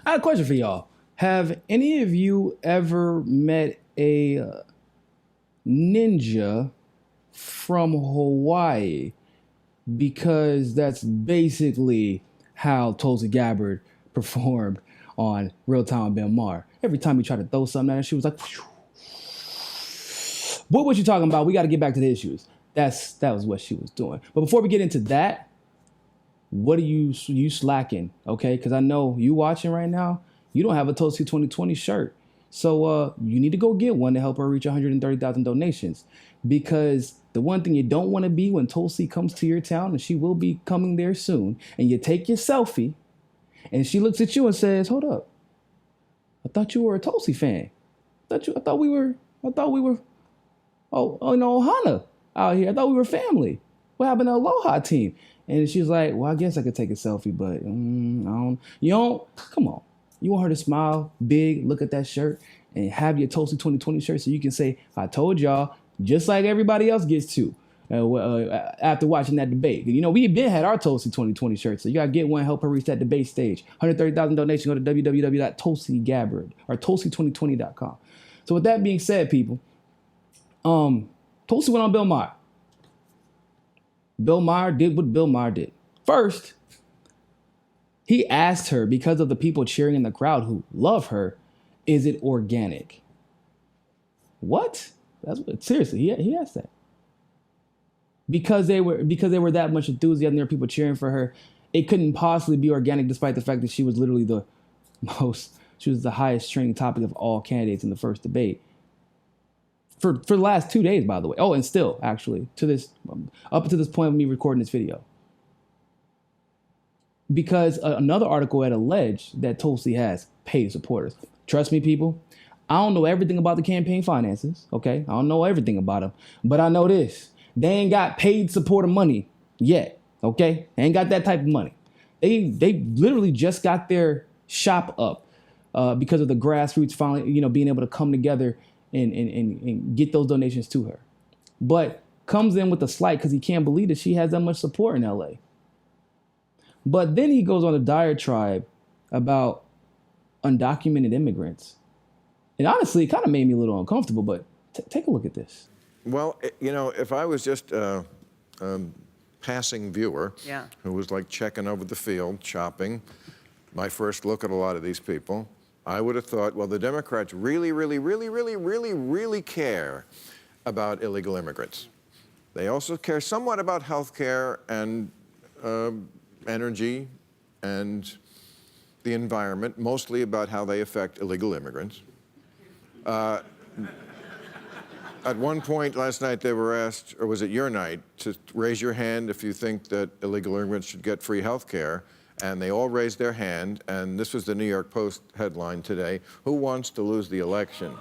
I have a question for y'all. Have any of you ever met a ninja from Hawaii? Because that's basically how Tulsi Gabbard performed on Real Time Bill Maher. Every time he tried to throw something at her, she was like, phew. What you talking about? We got to get back to the issues. That was what she was doing. But before we get into that, what are you slacking? Okay, because I know you watching right now. You don't have a Tulsi 2020 shirt, so you need to go get one to help her reach 130,000 donations. Because the one thing you don't want to be when Tulsi comes to your town, and she will be coming there soon, and you take your selfie, and she looks at you and says, "Hold up, I thought you were a Tulsi fan. I thought we were. Oh, no, Ohana out here. I thought we were family. What happened to the Aloha team?" And she's like, "Well, I guess I could take a selfie, but you don't. Come on. You want her to smile big, look at that shirt, and have your Tulsi 2020 shirt so you can say, I told y'all, just like everybody else gets to after watching that debate. You know, we been had our Tulsi 2020 shirt, so you got to get one, help her reach that debate stage. 130,000 donations, go to www.tulsigabbard or tulsi2020.com. So with that being said, people, Tulsi went on Bill Maher. Bill Maher did what Bill Maher did. First, he asked her, because of the people cheering in the crowd who love her, is it organic? What? Seriously, he asked that. Because they were that much enthusiasm, there were people cheering for her. It couldn't possibly be organic, despite the fact that she was literally the highest trending topic of all candidates in the first debate. For the last 2 days, by the way. Oh, and still, actually, up to this point of me recording this video. Because another article had alleged that Tulsi has paid supporters. Trust me, people, I don't know everything about the campaign finances, okay? I don't know everything about them. But I know this. They ain't got paid supporter money yet, okay? They ain't got that type of money. They literally just got their shop up because of the grassroots finally, being able to come together and get those donations to her. But comes in with a slight because he can't believe that she has that much support in LA. But then he goes on a diatribe about undocumented immigrants. And honestly, it kind of made me a little uncomfortable, but take a look at this. Well, if I was just a passing viewer who was like checking over the field, shopping, my first look at a lot of these people, I would have thought, well, the Democrats really, really, really, really, really, really care about illegal immigrants. They also care somewhat about health care and energy and the environment, mostly about how they affect illegal immigrants. At one point last night, they were asked, or was it your night, to raise your hand if you think that illegal immigrants should get free health care. And they all raised their hand, and this was the New York Post headline today: "Who wants to lose the election?"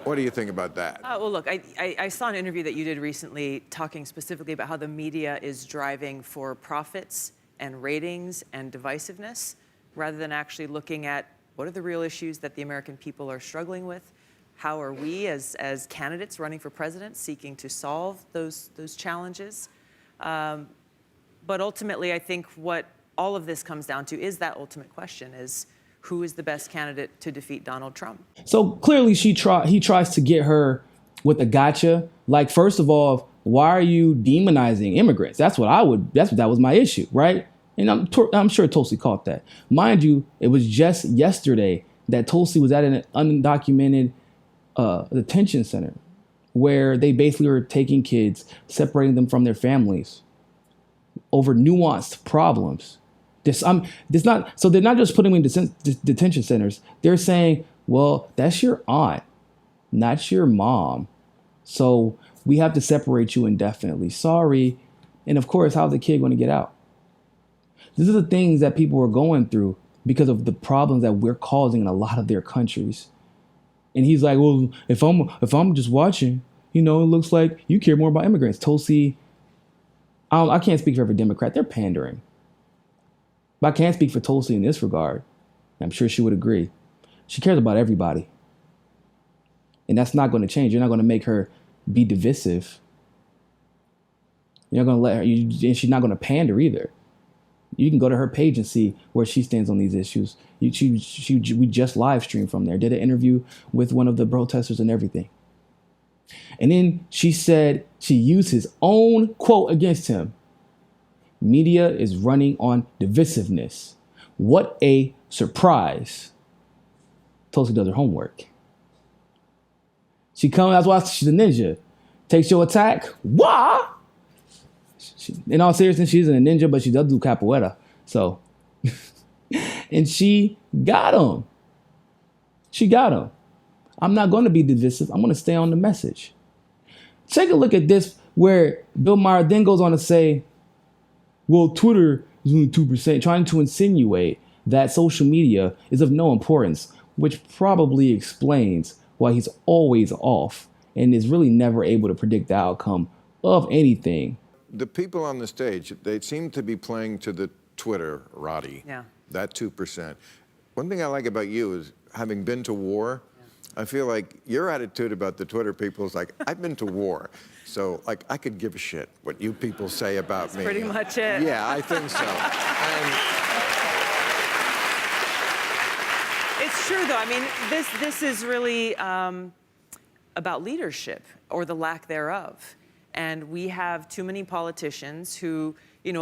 What do you think about that? Well, look, I saw an interview that you did recently talking specifically about how the media is driving for profits and ratings and divisiveness, rather than actually looking at what are the real issues that the American people are struggling with. How are we as candidates running for president seeking to solve those challenges? But ultimately, I think what all of this comes down to is that ultimate question: is who is the best candidate to defeat Donald Trump? So clearly he tries to get her with a gotcha. Like, first of all, why are you demonizing immigrants? That was my issue, right? And I'm sure Tulsi caught that. Mind you, it was just yesterday that Tulsi was at an undocumented detention center where they basically were taking kids, separating them from their families over nuanced problems. So they're not just putting them in detention centers. They're saying, well, that's your aunt, not your mom. So we have to separate you indefinitely. Sorry. And of course, how's the kid going to get out? These are the things that people are going through because of the problems that we're causing in a lot of their countries. And he's like, well, if I'm just watching, it looks like you care more about immigrants. Tulsi, I can't speak for every Democrat. They're pandering. But I can't speak for Tulsi in this regard. I'm sure she would agree. She cares about everybody. And that's not going to change. You're not going to make her be divisive. You're not going to let her, and she's not going to pander either. You can go to her page and see where she stands on these issues. We just live streamed from there, did an interview with one of the protesters and everything. And then she said, she used his own quote against him. Media is running on divisiveness. What a surprise. Tulsi does her homework. She comes, that's why she's a ninja. Takes your attack. Wah! In all seriousness, she's a ninja, but she does do capoeira. So, and she got him. She got him. I'm not going to be divisive. I'm going to stay on the message. Take a look at this, where Bill Maher then goes on to say, well, Twitter is only 2%, trying to insinuate that social media is of no importance, which probably explains why he's always off and is really never able to predict the outcome of anything. The people on the stage, they seem to be playing to the Twitter, Roddy. Yeah. That 2%. One thing I like about you is, having been to war, I feel like your attitude about the Twitter people is like, I've been to war, so like I could give a shit what you people say about me. That's pretty much it. Yeah, I think so. It's true, though. I mean, this is really about leadership, or the lack thereof. And we have too many politicians who,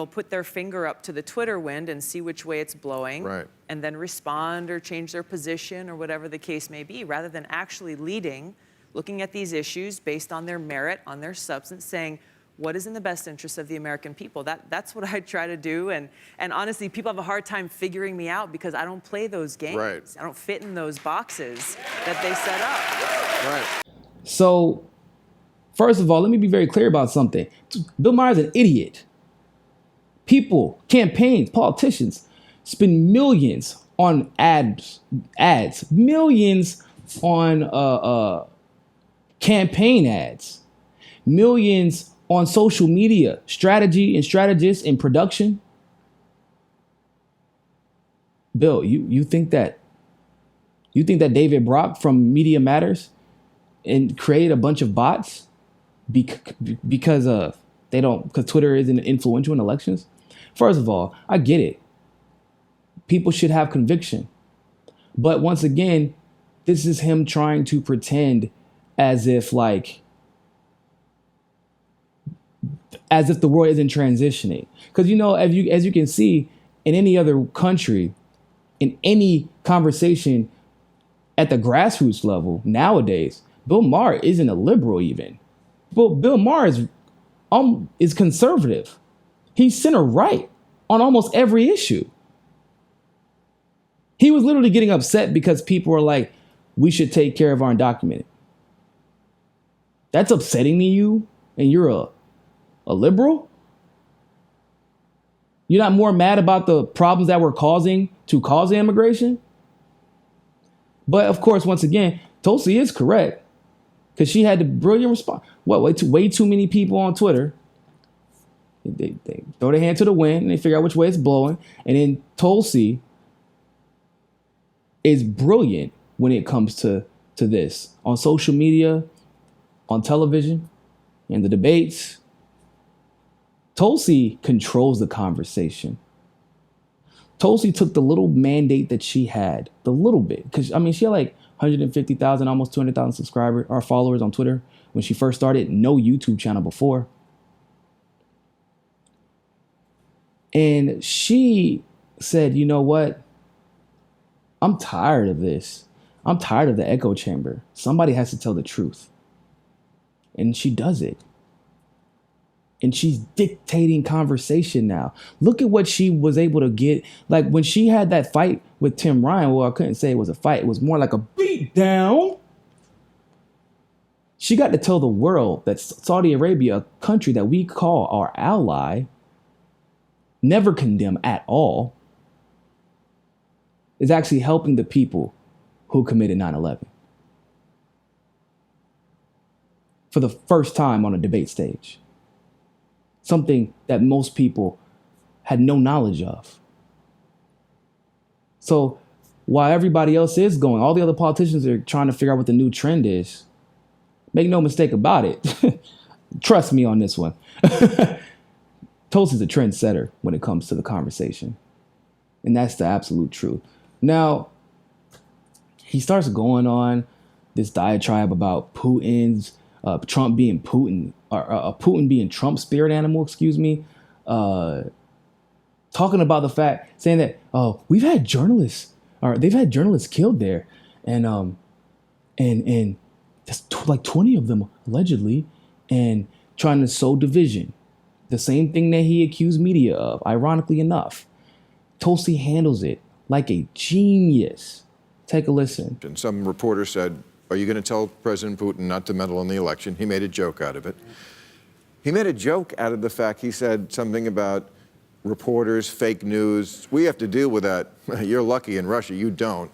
put their finger up to the Twitter wind and see which way it's blowing, right, and then respond or change their position or whatever the case may be, rather than actually leading, looking at these issues based on their merit, on their substance, saying, what is in the best interest of the American people? That's what I try to do. And honestly, people have a hard time figuring me out because I don't play those games. Right. I don't fit in those boxes that they set up. right. So, first of all, let me be very clear about something. Bill Maher is an idiot. People, campaigns, politicians spend millions on ads, millions on campaign ads, millions on social media, strategy and strategists in production. Bill, you think that David Brock from Media Matters and created a bunch of bots because Twitter isn't influential in elections? First of all, I get it. People should have conviction. But once again, this is him trying to pretend as if the world isn't transitioning. Because, as you can see, in any other country, in any conversation at the grassroots level nowadays, Bill Maher isn't a liberal even. Bill Maher is conservative. He's center right on almost every issue. He was literally getting upset because people were like, we should take care of our undocumented. That's upsetting to you, and you're a liberal? You're not more mad about the problems that we're causing to cause the immigration? But of course, once again, Tulsi is correct, because she had the brilliant response. Way too many people on Twitter. They throw their hand to the wind and they figure out which way it's blowing. And then Tulsi is brilliant when it comes to this. On social media, on television, in the debates. Tulsi controls the conversation. Tulsi took the little mandate that she had, the little bit, because she had like 150,000, almost 200,000 subscribers or followers on Twitter when she first started. No YouTube channel before. And she said, you know what? I'm tired of this. I'm tired of the echo chamber. Somebody has to tell the truth. And she does it. And she's dictating conversation now. Look at what she was able to get. Like when she had that fight with Tim Ryan, well, I couldn't say it was a fight. It was more like a beat down. She got to tell the world that Saudi Arabia, a country that we call our ally, never condemn at all, is actually helping the people who committed 9/11 for the first time on a debate stage. Something that most people had no knowledge of. So while everybody else is going, all the other politicians are trying to figure out what the new trend is. Make no mistake about it. Trust me on this one. Tulsi's a trendsetter when it comes to the conversation. And that's the absolute truth. Now, he starts going on this diatribe about Putin's, Trump being Putin, or Putin being Trump's spirit animal, excuse me. Talking about the fact, saying that, oh, they've had journalists killed there. And that's like 20 of them allegedly, and trying to sow division. The same thing that he accused media of, ironically enough. Tulsi handles it like a genius. Take a listen. And some reporter said, are you going to tell President Putin not to meddle in the election? He made a joke out of it. He made a joke out of the fact, he said something about reporters, fake news. We have to deal with that. You're lucky in Russia, you don't.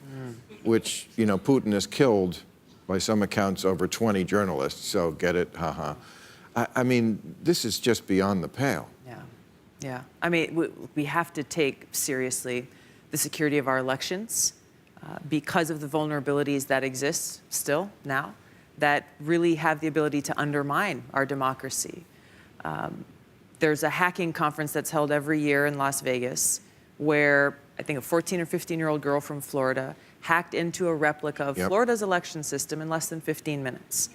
Which, you know, Putin has killed, by some accounts, over 20 journalists. So get it, haha. I mean, this is just beyond the pale. Yeah. I mean, we have to take seriously the security of our elections because of the vulnerabilities that exist still now that really have the ability to undermine our democracy. There's a hacking conference that's held every year in Las Vegas where I think a 14 or 15-year-old girl from Florida hacked into a replica of Florida's election system in less than 15 minutes.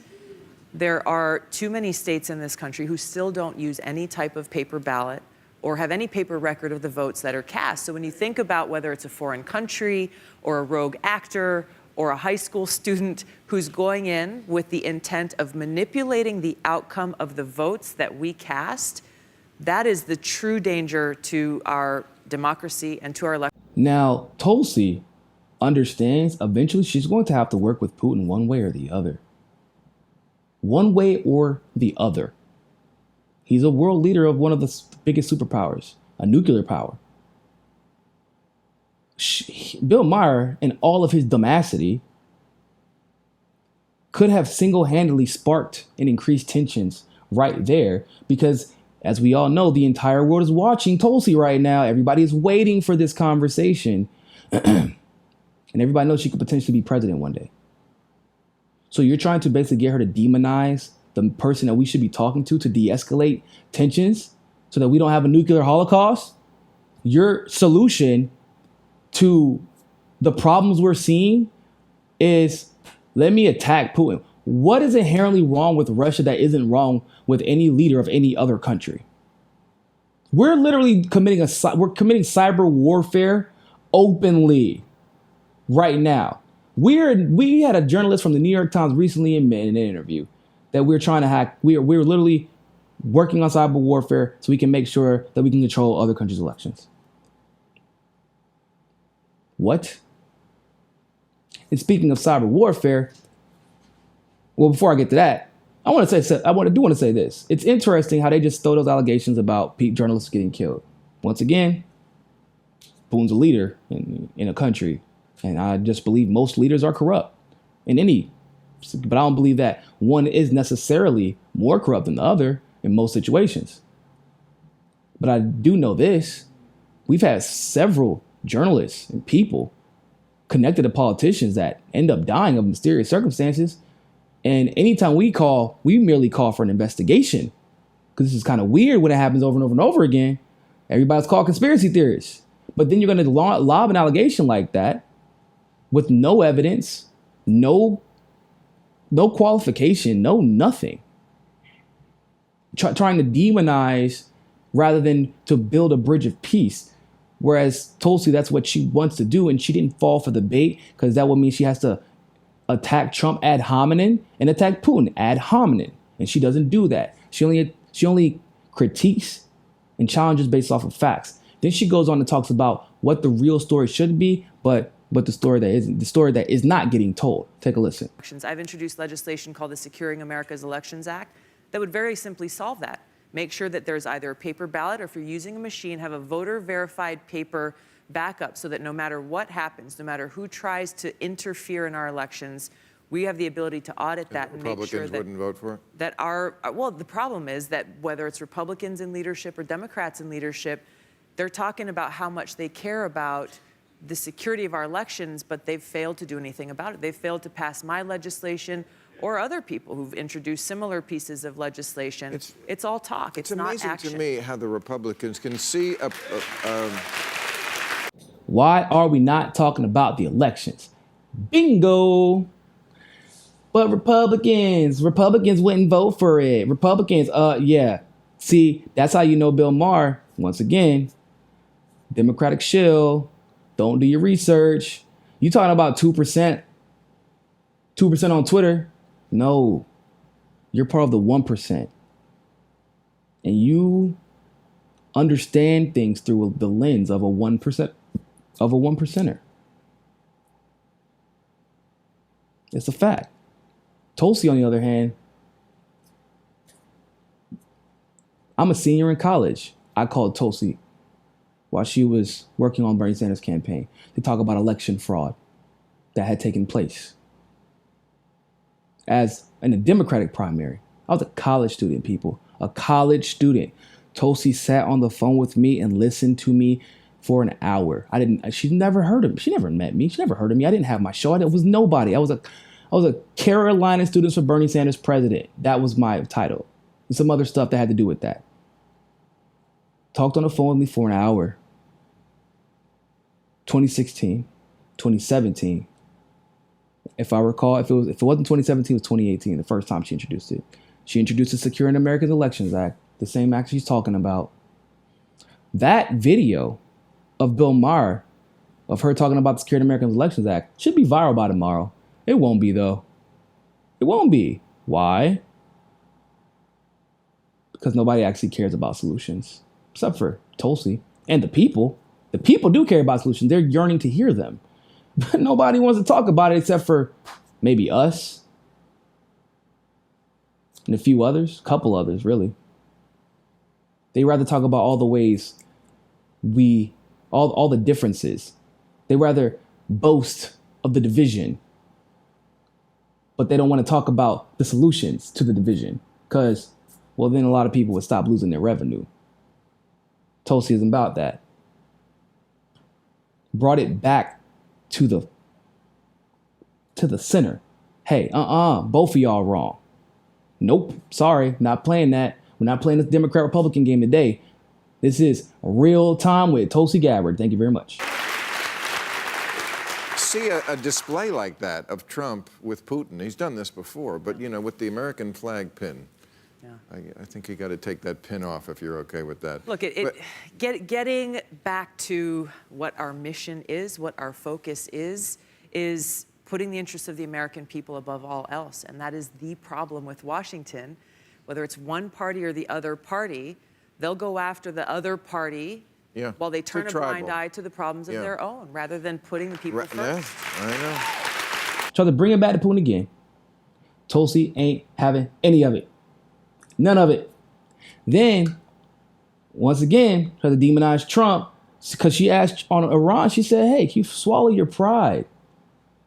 There are too many states in this country who still don't use any type of paper ballot or have any paper record of the votes that are cast. So when you think about whether it's a foreign country or a rogue actor or a high school student who's going in with the intent of manipulating the outcome of the votes that we cast, that is the true danger to our democracy and to our election. Now, Tulsi understands eventually she's going to have to work with Putin one way or the other. One way or the other. He's a world leader of one of the biggest superpowers, a nuclear power. Bill Maher, in all of his dumacity, could have single-handedly sparked and increased tensions right there because, as we all know, the entire world is watching Tulsi right now. Everybody is waiting for this conversation. And everybody knows she could potentially be president one day. So you're trying to basically get her to demonize the person that we should be talking to de-escalate tensions so that we don't have a nuclear holocaust? Your solution to the problems we're seeing is, let me attack Putin. What is inherently wrong with Russia that isn't wrong with any leader of any other country? We're literally committing cyber warfare openly right now. We had a journalist from the New York Times recently in an interview that we're trying to hack. We're literally working on cyber warfare so we can make sure that we can control other countries' elections. What? And speaking of cyber warfare, well, before I get to that, I want to say this. It's interesting how they just throw those allegations about journalists getting killed. Once again, Putin's a leader in a country, and I just believe most leaders are corrupt but I don't believe that one is necessarily more corrupt than the other in most situations. But I do know this. We've had several journalists and people connected to politicians that end up dying of mysterious circumstances. And anytime we merely call for an investigation, because this is kind of weird when it happens over and over and over again. Everybody's called conspiracy theorists. But then you're going to lob an allegation like that with no evidence, no qualification, no nothing. Trying to demonize rather than to build a bridge of peace. Whereas Tulsi, that's what she wants to do, and she didn't fall for the bait because that would mean she has to attack Trump ad hominem and attack Putin ad hominem, and she doesn't do that. She only critiques and challenges based off of facts. Then she goes on and talks about what the real story should be, but the story that is not getting told. Take a listen. I've introduced legislation called the Securing America's Elections Act that would very simply solve that. Make sure that there's either a paper ballot or if you're using a machine, have a voter verified paper backup so that no matter what happens, no matter who tries to interfere in our elections, we have the ability to audit that and make sure that wouldn't vote for it? The problem is that whether it's Republicans in leadership or Democrats in leadership, they're talking about how much they care about the security of our elections, but they've failed to do anything about it. They've failed to pass my legislation or other people who've introduced similar pieces of legislation. It's all talk. It's not action. It's amazing to me how the Republicans can see Why are we not talking about the elections? Bingo. But Republicans wouldn't vote for it. Republicans, yeah. See, that's how you know Bill Maher, once again, Democratic shill, don't do your research. You talking about 2%? 2% on Twitter? No. You're part of the 1%. And you understand things through the lens of a 1%, of a 1%er. It's a fact. Tulsi, on the other hand, I'm a senior in college. I called Tulsi while she was working on Bernie Sanders' campaign to talk about election fraud that had taken place. As in a Democratic primary, I was a college student, people. A college student. Tulsi sat on the phone with me and listened to me for an hour. She never heard of me. She never met me. She never heard of me. I didn't have my show. I was nobody. I was a Carolina student for Bernie Sanders president. That was my title. And some other stuff that had to do with that. Talked on the phone with me for an hour. 2016, 2017. If I recall, if it wasn't 2017, it was 2018, the first time she introduced it. She introduced the Securing American Elections Act, the same act she's talking about. That video of Bill Maher, of her talking about the Securing American Elections Act, should be viral by tomorrow. It won't be, though. It won't be. Why? Because nobody actually cares about solutions, except for Tulsi and the people. The people do care about solutions. They're yearning to hear them. But nobody wants to talk about it except for maybe us and a few others, couple others, really. They rather talk about all the ways all the differences. They rather boast of the division, but they don't want to talk about the solutions to the division because, well, then a lot of people would stop losing their revenue. Tulsi isn't about that. Brought it back to the center. Hey, both of y'all wrong. Nope, sorry, not playing that. We're not playing this Democrat-Republican game today. This is real time with Tulsi Gabbard. Thank you very much. See a display like that of Trump with Putin. He's done this before, but with the American flag pin. Yeah. I think you got to take that pin off if you're okay with that. Look, getting back to what our mission is, what our focus is putting the interests of the American people above all else. And that is the problem with Washington. Whether it's one party or the other party, they'll go after the other party while they turn a blind eye to the problems of their own, rather than putting the people first. Yeah, I know. Try to bring it back to Putin again. Tulsi ain't having any of it. None of it. Then, once again, try to demonize Trump because she asked on Iran, she said, hey, can you swallow your pride?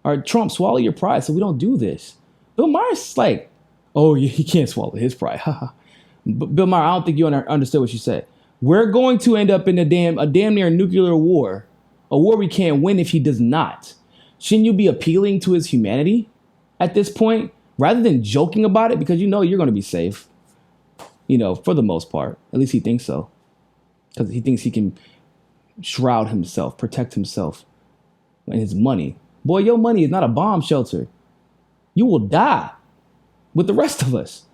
Or Trump, swallow your pride so we don't do this. Bill Maher's like, oh, yeah, he can't swallow his pride. But Bill Maher, I don't think you understood what she said. We're going to end up in a damn near nuclear war, a war we can't win if he does not. Shouldn't you be appealing to his humanity at this point rather than joking about it because you're going to be safe? For the most part. At least he thinks so. Because he thinks he can shroud himself, protect himself and his money. Boy, your money is not a bomb shelter. You will die with the rest of us.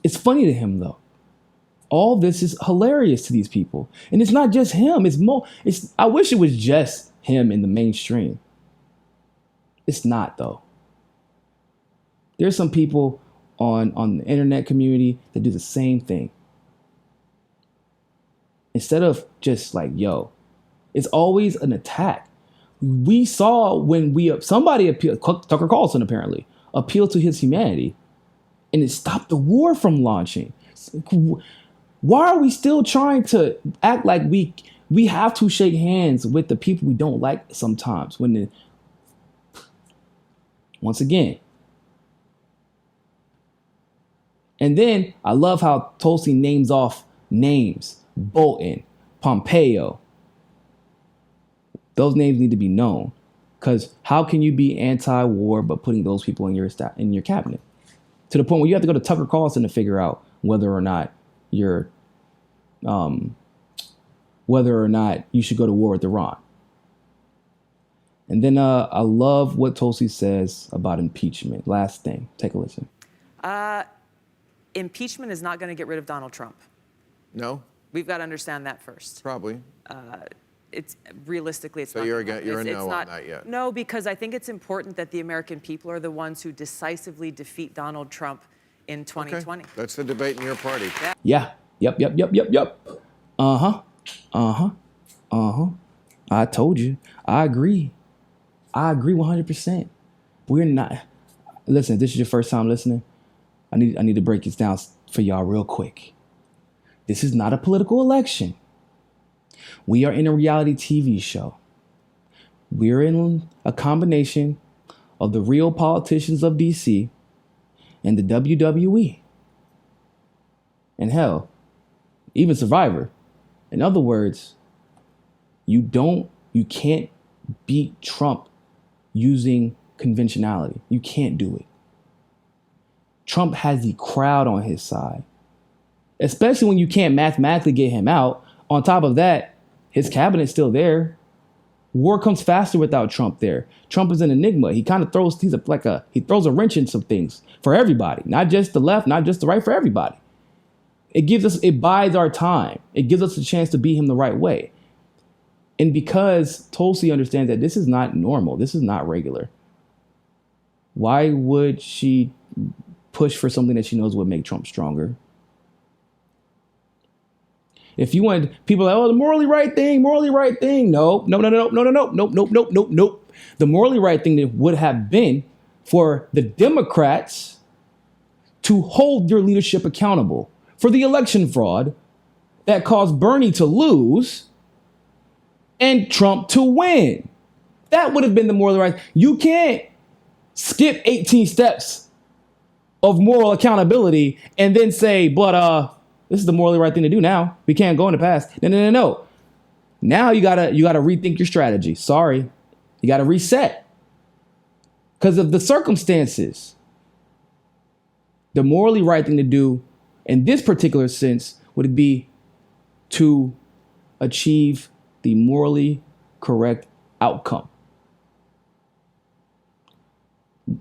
It's funny to him, though. All this is hilarious to these people. And it's not just him. I wish it was just him in the mainstream. It's not, though. There's some people on the internet community that do the same thing. Instead of just like, it's always an attack. We saw when somebody appealed, Tucker Carlson apparently, appealed to his humanity and it stopped the war from launching. Why are we still trying to act like we have to shake hands with the people we don't like sometimes once again. And then I love how Tulsi names off names. Bolton, Pompeo. Those names need to be known Because how can you be anti-war but putting those people in your cabinet? To the point where you have to go to Tucker Carlson to figure out whether or not you should go to war with Iran. And then I love what Tulsi says about impeachment. Last thing, take a listen. Impeachment is not going to get rid of Donald Trump. No? We've got to understand that first. Probably. It's realistically, it's So not. you're it's a no not, on that yet? No, because I think it's important that the American people are the ones who decisively defeat Donald Trump in 2020. Okay. That's the debate in your party. Yeah. Yep. I told you. I agree 100%. We're not. Listen, if this is your first time listening, I need to break this down for y'all real quick. This is not a political election. We are in a reality TV show. We're in a combination of the real politicians of DC and the WWE. And hell, even Survivor. In other words, you can't beat Trump using conventionality. You can't do it. Trump has the crowd on his side, especially when you can't mathematically get him out. On top of that, his cabinet's still there. War comes faster without Trump there. Trump is an enigma. He kind of throws, he throws a wrench in some things for everybody, not just the left, not just the right, for everybody. It buys our time. It gives us a chance to beat him the right way. And because Tulsi understands that this is not normal, this is not regular, why would she push for something that she knows would make Trump stronger? If you want people like, oh, the morally right thing. No. The morally right thing that would have been for the Democrats to hold your leadership accountable for the election fraud that caused Bernie to lose and Trump to win. That would have been the morally right. You can't skip 18 steps of moral accountability and then say, but this is the morally right thing to do now. We can't go in the past. No. Now you gotta rethink your strategy. Sorry. You gotta reset. Because of the circumstances. The morally right thing to do in this particular sense would be to achieve the morally correct outcome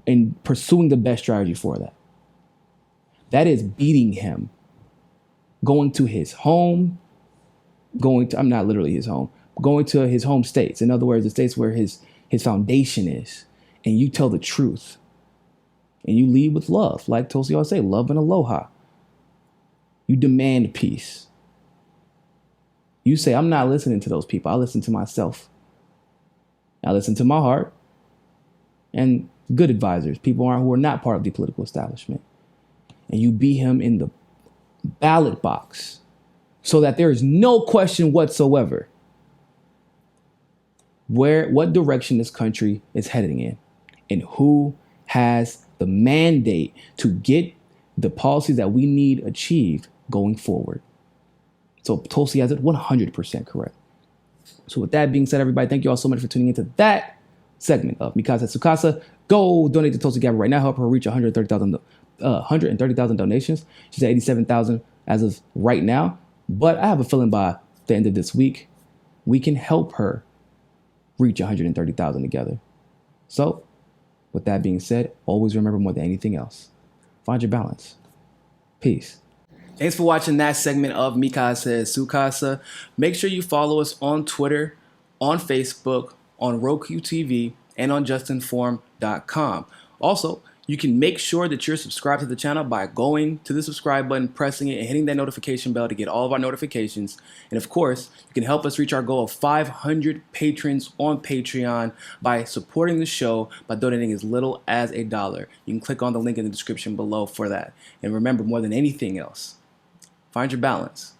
and pursuing the best strategy for that. That is beating him. Going to his home, I'm not literally his home, going to his home states. In other words, the states where his foundation is. And you tell the truth. And you lead with love. Like Tulsi always say, love and aloha. You demand peace. You say, I'm not listening to those people. I listen to myself. I listen to my heart. And good advisors, people who are not part of the political establishment. And you beat him in the ballot box so that there is no question whatsoever what direction this country is heading in and who has the mandate to get the policies that we need achieved going forward. So Tulsi has it 100% correct. So with that being said, everybody, thank you all so much for tuning into that segment of Mikasa Tsukasa. Go donate to Tulsi Gabbard right now. Help her reach 130,000 donations. She's at 87,000 as of right now. But I have a feeling by the end of this week, we can help her reach 130,000 together. So with that being said, always remember more than anything else, find your balance. Peace. Thanks for watching that segment of Mikasa Tsukasa. Make sure you follow us on Twitter, on Facebook, on Roku TV, and on JustNForm.com. Also, you can make sure that you're subscribed to the channel by going to the subscribe button, pressing it, and hitting that notification bell to get all of our notifications. And of course, you can help us reach our goal of 500 patrons on Patreon by supporting the show by donating as little as $1. You can click on the link in the description below for that. And remember, more than anything else, find your balance.